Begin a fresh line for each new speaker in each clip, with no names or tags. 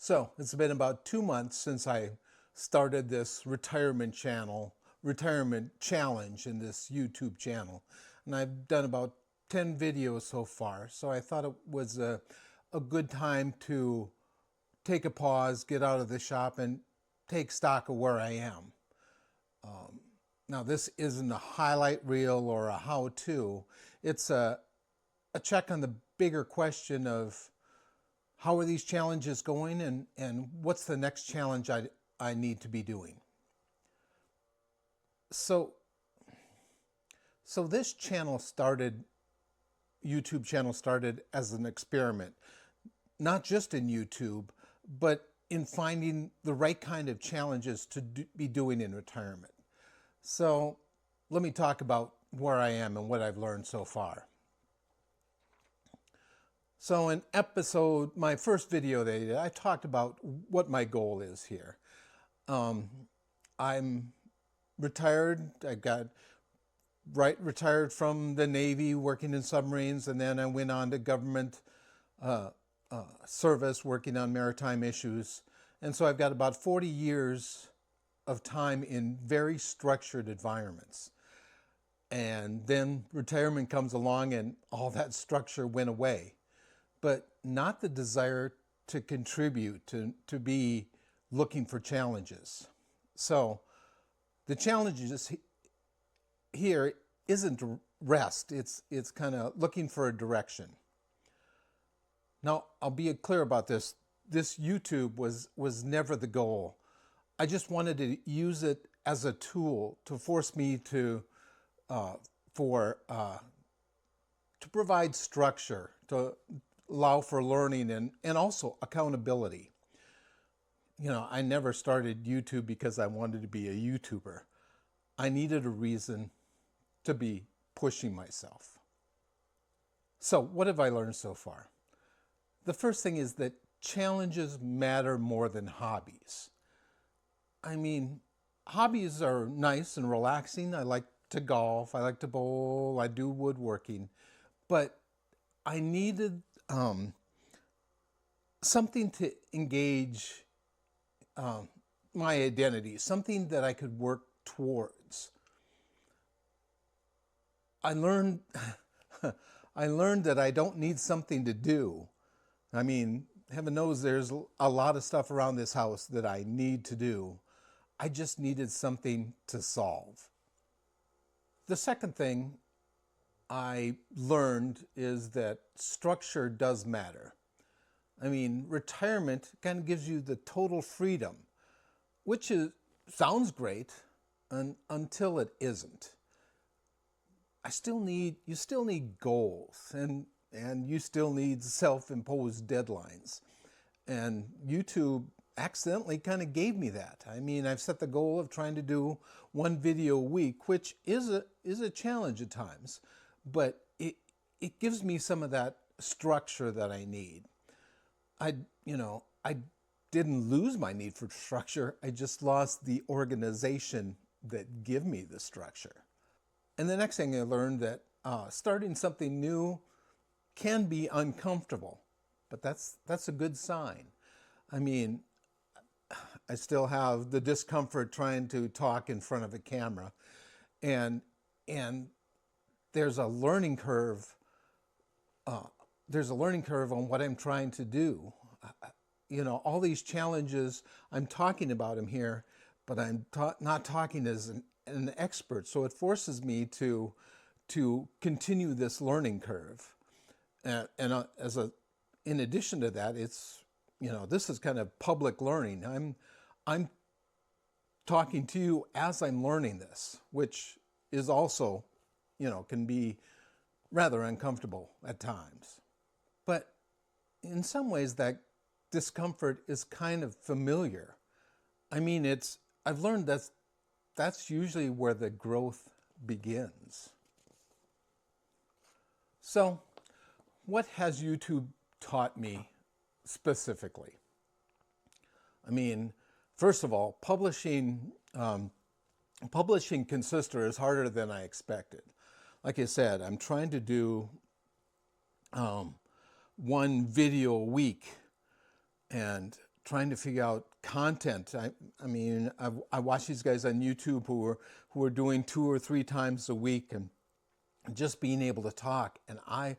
So it's been about 2 months since I started this retirement challenge in this YouTube channel. And I've done about 10 videos so far. So I thought it was a good time to take a pause, get out of the shop, and take stock of where I am. Now, this isn't a highlight reel or a how-to. It's a check on the bigger question of how are these challenges going, and what's the next challenge I need to be doing. So this YouTube channel started as an experiment, not just in YouTube, but in finding the right kind of challenges to be doing in retirement. So let me talk about where I am and what I've learned so far. So in my first video that I did, I talked about what my goal is here. I'm retired. I got retired from the Navy working in submarines, and then I went on to government service working on maritime issues. And so I've got about 40 years of time in very structured environments. And then retirement comes along and all that structure went away. But not the desire to contribute, to be looking for challenges. So the challenges here isn't rest, it's kind of looking for a direction. Now, I'll be clear about this. This YouTube was never the goal. I just wanted to use it as a tool to force me to provide structure, to allow for learning and also accountability. You know, I never started YouTube because I wanted to be a YouTuber. I needed a reason to be pushing myself. So what have I learned so far? The first thing is that challenges matter more than hobbies. I mean, hobbies are nice and relaxing. I like to golf, I like to bowl, I do woodworking, but I needed something to engage my identity, something that I could work towards. I learned that I don't need something to do. I mean, heaven knows there's a lot of stuff around this house that I need to do. I just needed something to solve. The second thing I learned is that structure does matter. I mean, retirement kind of gives you the total freedom, which sounds great until it isn't. You still need goals, and you still need self-imposed deadlines. And YouTube accidentally kind of gave me that. I mean, I've set the goal of trying to do one video a week, which is a challenge at times, but it gives me some of that structure that I need. I didn't lose my need for structure. I just lost the organization that give me the structure. And the next thing I learned that starting something new can be uncomfortable, but that's a good sign. I mean, I still have the discomfort trying to talk in front of a camera, and there's a learning curve. There's a learning curve on what I'm trying to do. You know, all these challenges, I'm talking about them here, but I'm not talking as an expert. So it forces me to continue this learning curve. In addition to that, this is kind of public learning. I'm talking to you as I'm learning this, which is also, can be rather uncomfortable at times. But in some ways, that discomfort is kind of familiar. I mean, I've learned that's usually where the growth begins. So, what has YouTube taught me specifically? I mean, first of all, publishing Consister is harder than I expected. Like I said, I'm trying to do one video a week, and trying to figure out content. I mean, I watch these guys on YouTube who are doing 2 or 3 times a week and just being able to talk. And I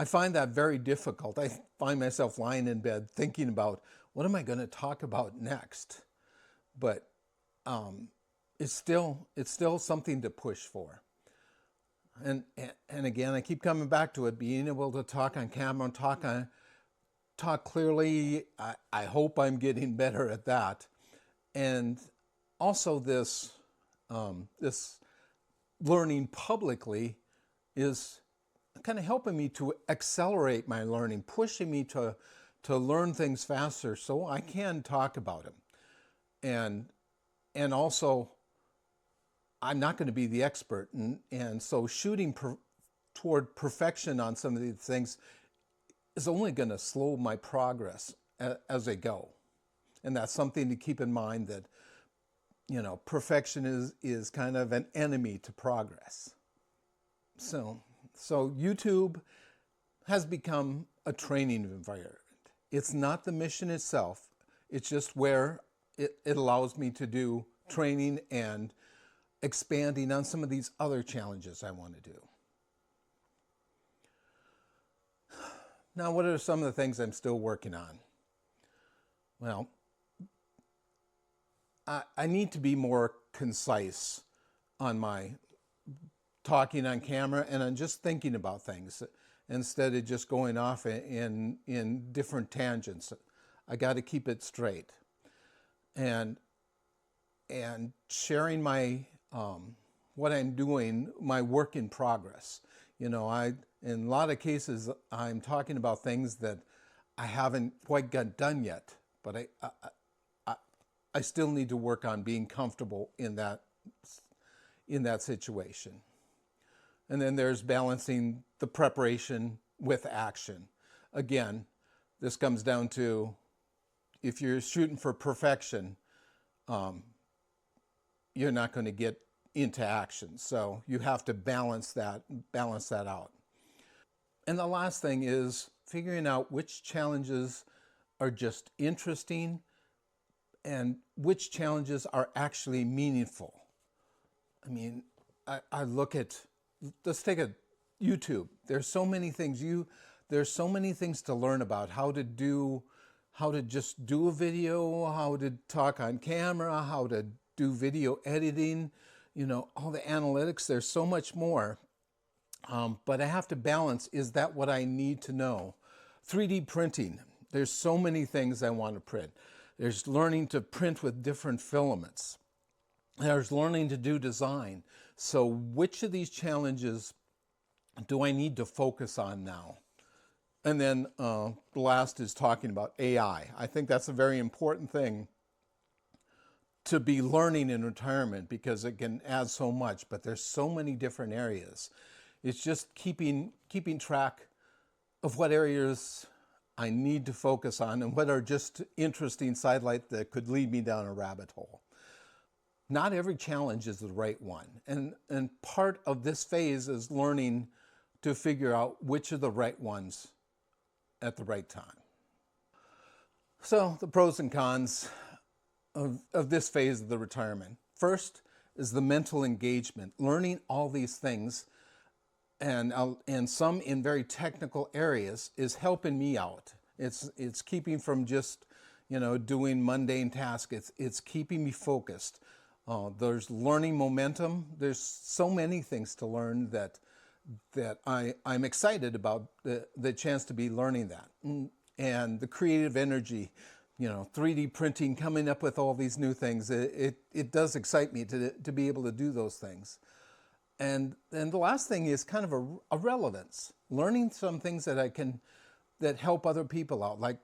find that very difficult. I find myself lying in bed thinking about what am I going to talk about next. But it's still something to push for. And again, I keep coming back to it, being able to talk on camera, talk clearly. I hope I'm getting better at that. And also this learning publicly is kind of helping me to accelerate my learning, pushing me to learn things faster so I can talk about them. And also, I'm not going to be the expert. And so shooting toward perfection on some of these things is only going to slow my progress as I go. And that's something to keep in mind, that, you know, perfection is kind of an enemy to progress. So YouTube has become a training environment. It's not the mission itself. It's just where it allows me to do training and expanding on some of these other challenges I want to do. Now, what are some of the things I'm still working on? Well, I need to be more concise on my talking on camera and on just thinking about things instead of just going off in different tangents. I got to keep it straight. And sharing my what I'm doing, my work in progress. You know, in a lot of cases, I'm talking about things that I haven't quite got done yet, but I still need to work on being comfortable in that situation. And then there's balancing the preparation with action. Again, this comes down to, if you're shooting for perfection, you're not going to get into action. So you have to balance that out. And the last thing is figuring out which challenges are just interesting and which challenges are actually meaningful. I mean, I look at, let's take a YouTube. There's so many things to learn about how to just do a video, how to talk on camera, how to do video editing, you know, all the analytics. There's so much more. But I have to balance, is that what I need to know? 3D printing. There's so many things I want to print. There's learning to print with different filaments. There's learning to do design. So which of these challenges do I need to focus on now? And then the last is talking about AI. I think that's a very important thing to be learning in retirement, because it can add so much, but there's so many different areas. It's just keeping track of what areas I need to focus on and what are just interesting sidelights that could lead me down a rabbit hole. Not every challenge is the right one. And part of this phase is learning to figure out which are the right ones at the right time. So the pros and cons of this phase of the retirement. First is the mental engagement, learning all these things, and some in very technical areas is helping me out. It's keeping from just, you know, doing mundane tasks. It's keeping me focused. There's learning momentum. There's so many things to learn that I'm excited about the chance to be learning that. And the creative energy, you know, 3D printing, coming up with all these new things. It does excite me to be able to do those things. And the last thing is kind of a relevance, learning some things that help other people out, like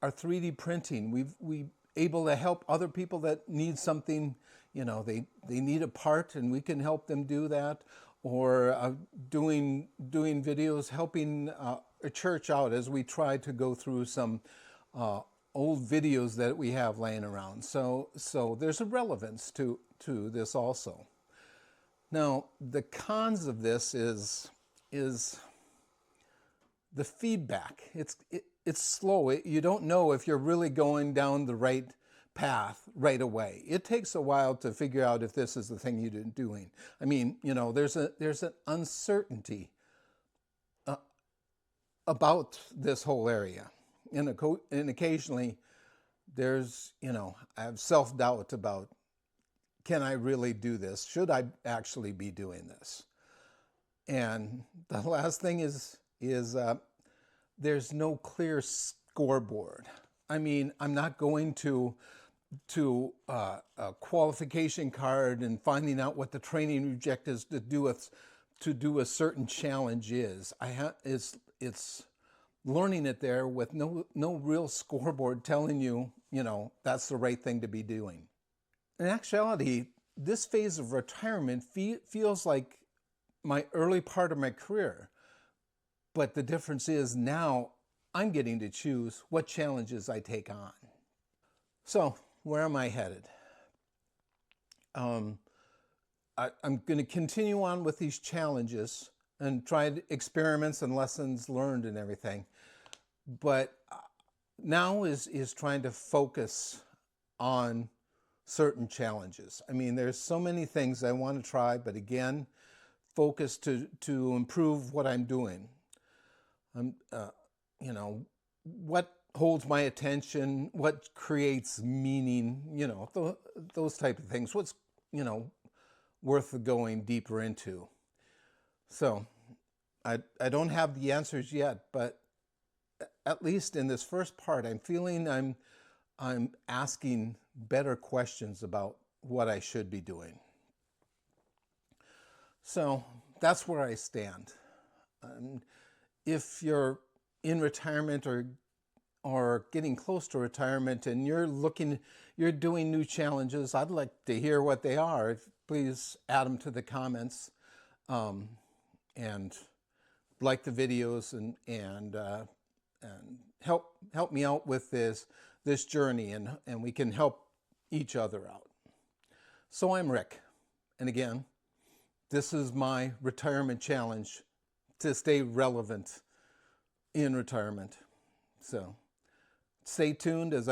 our 3D printing. We able to help other people that need something, you know, they need a part and we can help them do that. Or doing videos, helping a church out as we try to go through some old videos that we have laying around. So there's a relevance to this also. Now, the cons of this is the feedback. It's it's slow. You don't know if you're really going down the right path right away. It takes a while to figure out if this is the thing you're doing. I mean, you know, there's an uncertainty about this whole area, and occasionally there's, you know, I have self-doubt about, can I really do this? Should I actually be doing this? And the last thing is there's no clear scoreboard. I mean, I'm not going to a qualification card and finding out what the training objectives to do a certain challenge is. It's learning it there with no real scoreboard telling you, you know, that's the right thing to be doing. In actuality, this phase of retirement feels like my early part of my career. But the difference is now I'm getting to choose what challenges I take on. So where am I headed? I'm going to continue on with these challenges and try experiments and lessons learned and everything. But now is trying to focus on certain challenges. I mean, there's so many things I want to try, but again, focus to improve what I'm doing. You know, what holds my attention, what creates meaning, you know, those type of things. What's, you know, worth going deeper into. So I don't have the answers yet, but at least in this first part, I'm feeling I'm asking better questions about what I should be doing. So that's where I stand. If you're in retirement or getting close to retirement and you're doing new challenges, I'd like to hear what they are. Please add them to the comments, and like the videos and help me out with this journey, and we can help each other out. So I'm Rick, and again, this is my retirement challenge to stay relevant in retirement. So stay tuned as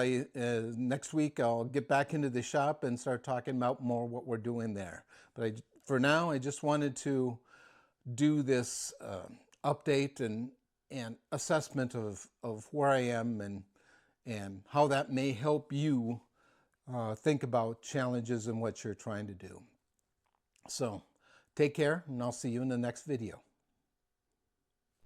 next week I'll get back into the shop and start talking about more what we're doing there. But for now, I just wanted to do this update and assessment of where I am and how that may help you think about challenges and what you're trying to do. So take care, and I'll see you in the next video.